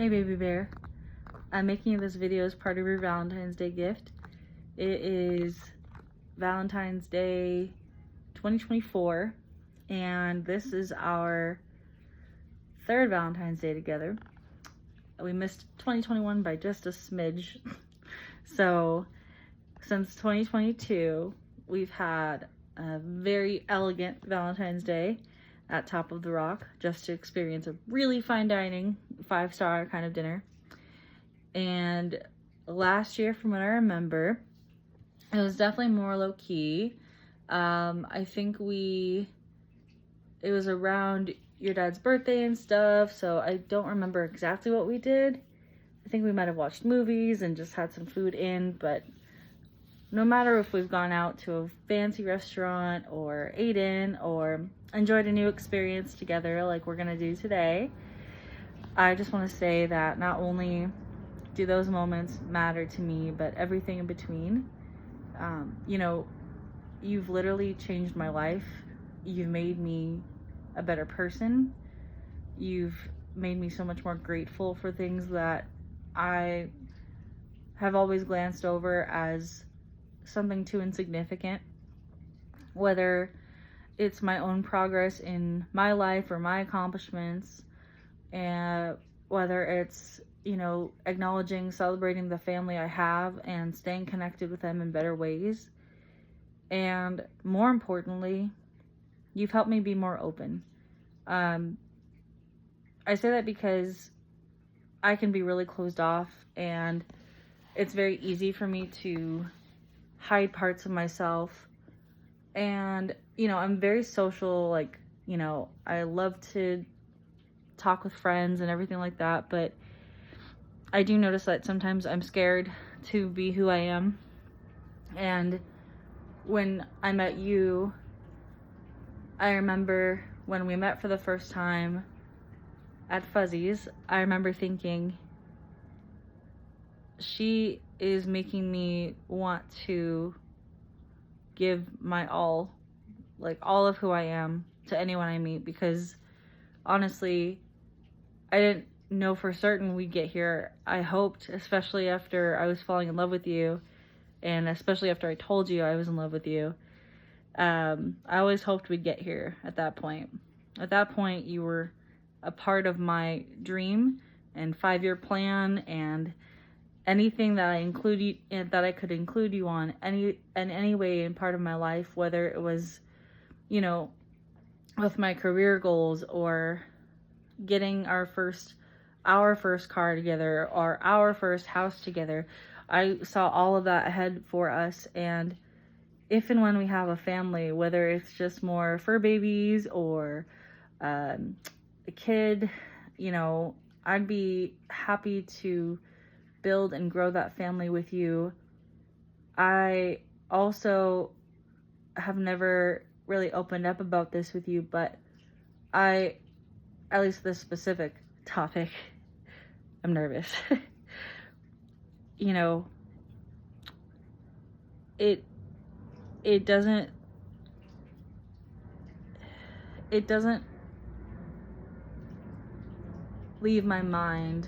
Hey baby bear, I'm making this video as part of your Valentine's Day gift. It is Valentine's Day 2024 and this is our third Valentine's Day together. We missed 2021 by just a smidge. So since 2022 we've had a very elegant Valentine's Day at Top of the Rock just to experience a really fine dining 5-star kind of dinner. And last year, from what I remember, it was definitely more low-key. I think it was around your dad's birthday and stuff, so I don't remember exactly what we did. I think we might have watched movies and just had some food in, but no matter if we've gone out to a fancy restaurant or ate in or enjoyed a new experience together like we're gonna do today, I just want to say that not only do those moments matter to me, but everything in between. You've literally changed my life. You've made me a better person. You've made me so much more grateful for things that I have always glanced over as something too insignificant, whether it's my own progress in my life or my accomplishments, and whether it's acknowledging, celebrating the family I have and staying connected with them in better ways. And more importantly, you've helped me be more open. I say that because I can be really closed off, and it's very easy for me to hide parts of myself. And I'm very social, I love to talk with friends and everything like that, but I do notice that sometimes I'm scared to be who I am. And when I met you, I remember when we met for the first time at Fuzzy's, I remember thinking, she is making me want to give my all of who I am to anyone I meet, because honestly, I didn't know for certain we'd get here. I hoped, especially after I was falling in love with you, and especially after I told you I was in love with you, I always hoped we'd get here at that point. At that point, you were a part of my dream and 5-year plan, and anything that I could include you on in any way in part of my life, whether it was, with my career goals or getting our first car together or our first house together. I saw all of that ahead for us, and if and when we have a family, whether it's just more fur babies or a kid, I'd be happy to build and grow that family with you. I also have never really opened up about this with you, but at least this specific topic, I'm nervous. It doesn't leave my mind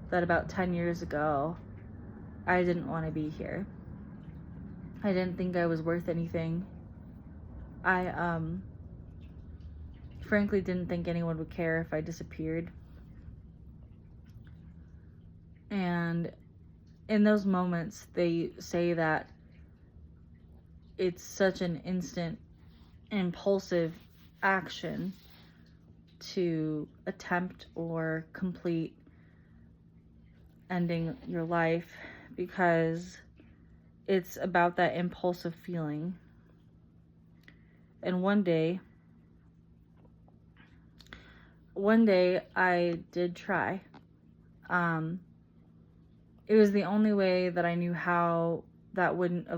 that about 10 years ago, I didn't want to be here. I didn't think I was worth anything. I frankly didn't think anyone would care if I disappeared. And in those moments, they say that it's such an instant, impulsive action to attempt or complete ending your life, because it's about that impulsive feeling. And one day I did try. It was the only way that I knew how that wouldn't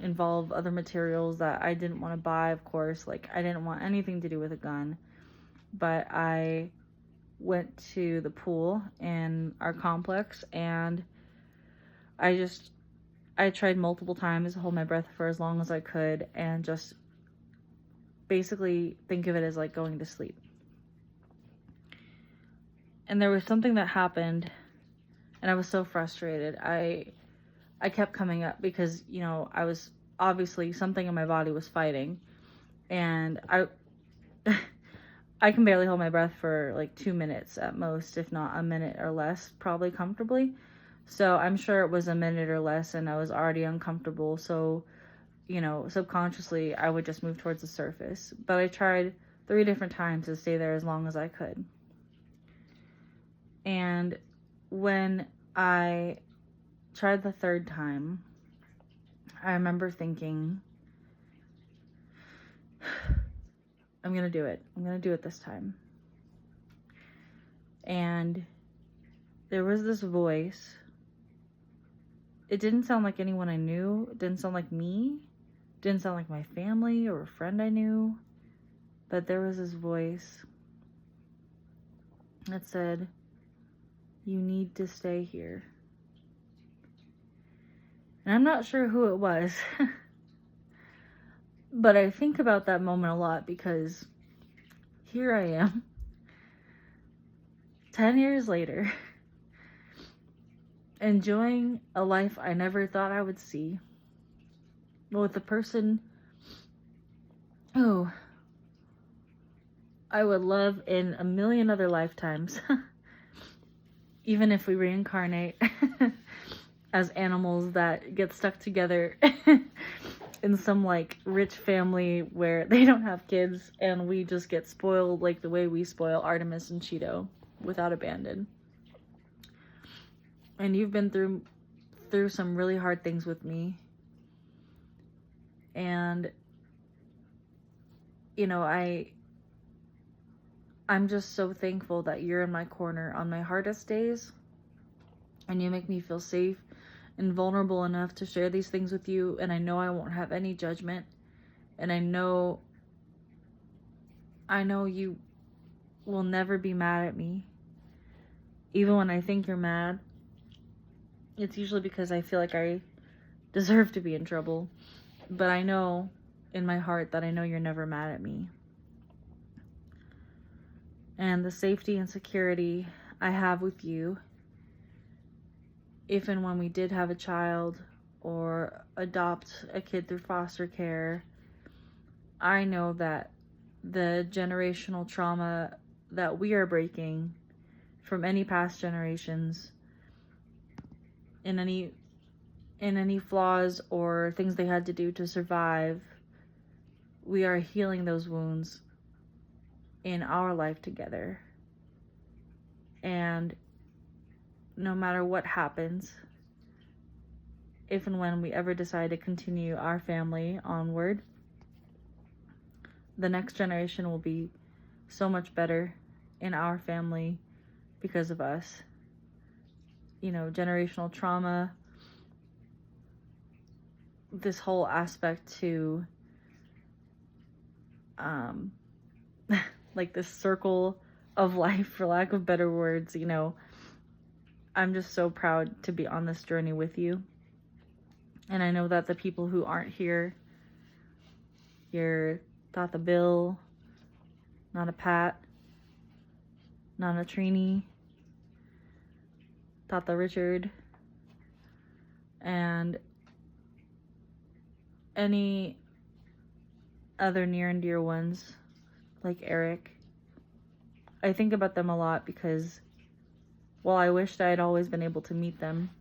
involve other materials that I didn't want to buy, of course. I didn't want anything to do with a gun. But I went to the pool in our complex, and I tried multiple times to hold my breath for as long as I could and just basically think of it as like going to sleep. And there was something that happened, and I was so frustrated. I kept coming up because, you know, I was obviously, something in my body was fighting, and I can barely hold my breath for like 2 minutes at most, if not a minute or less, probably comfortably. So I'm sure it was a minute or less, and I was already uncomfortable. So, you know, subconsciously I would just move towards the surface. But I tried 3 different times to stay there as long as I could. And when I tried the 3rd time, I remember thinking, I'm gonna do it. I'm gonna do it this time. And there was this voice. It didn't sound like anyone I knew. It didn't sound like me. It didn't sound like my family or a friend I knew. But there was this voice that said, you need to stay here. And I'm not sure who it was. But I think about that moment a lot, because here I am, 10 years later, enjoying a life I never thought I would see, with the person who I would love in a million other lifetimes, even if we reincarnate as animals that get stuck together in some like rich family where they don't have kids, and we just get spoiled like the way we spoil Artemis and Cheeto without abandon. And you've been through some really hard things with me, and you know, I'm just so thankful that you're in my corner on my hardest days, and you make me feel safe and vulnerable enough to share these things with you. And I know I won't have any judgment, and I know you will never be mad at me. Even when I think you're mad, it's usually because I feel like I deserve to be in trouble. But I know in my heart that I know you're never mad at me. And the safety and security I have with you, if and when we did have a child or adopt a kid through foster care, I know that the generational trauma that we are breaking from any past generations, in any flaws or things they had to do to survive, we are healing those wounds in our life together. And no matter what happens, if and when we ever decide to continue our family onward, the next generation will be so much better in our family because of us. You know, generational trauma, this whole aspect to like this circle of life, for lack of better words. You know, I'm just so proud to be on this journey with you. And I know that the people who aren't here, your Tata Bill, Nana Pat, Nana Trini, Tata Richard, and any other near and dear ones like Eric, I think about them a lot, because while I wished I had always been able to meet them,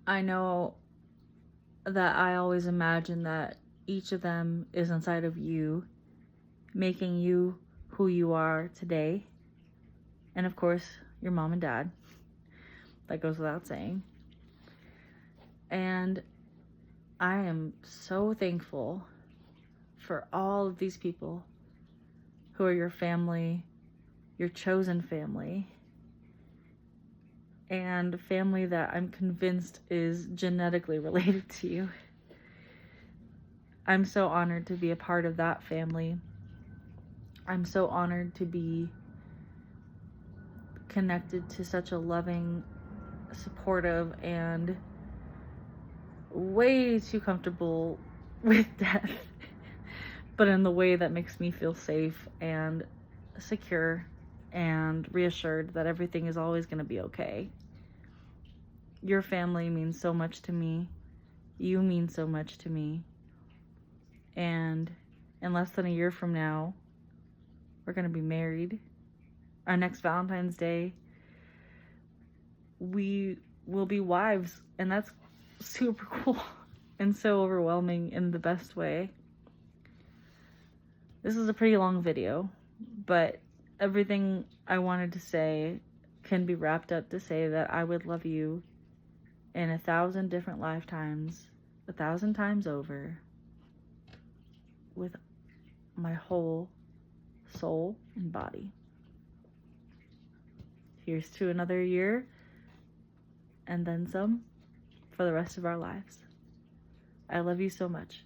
I know that I always imagine that each of them is inside of you, making you who you are today. And of course, your mom and dad. That goes without saying. And I am so thankful for all of these people who are your family, your chosen family, and family that I'm convinced is genetically related to you. I'm so honored to be a part of that family. I'm so honored to be connected to such a loving, supportive, and way too comfortable with death, but in the way that makes me feel safe and secure and reassured that everything is always going to be okay. Your family means so much to me. You mean so much to me. And in less than a year from now, we're going to be married. Our next Valentine's Day, we will be wives, and that's super cool and so overwhelming in the best way. This is a pretty long video, but everything I wanted to say can be wrapped up to say that I would love you in 1,000 different lifetimes, 1,000 times over, with my whole soul and body. Here's to another year and then some for the rest of our lives. I love you so much.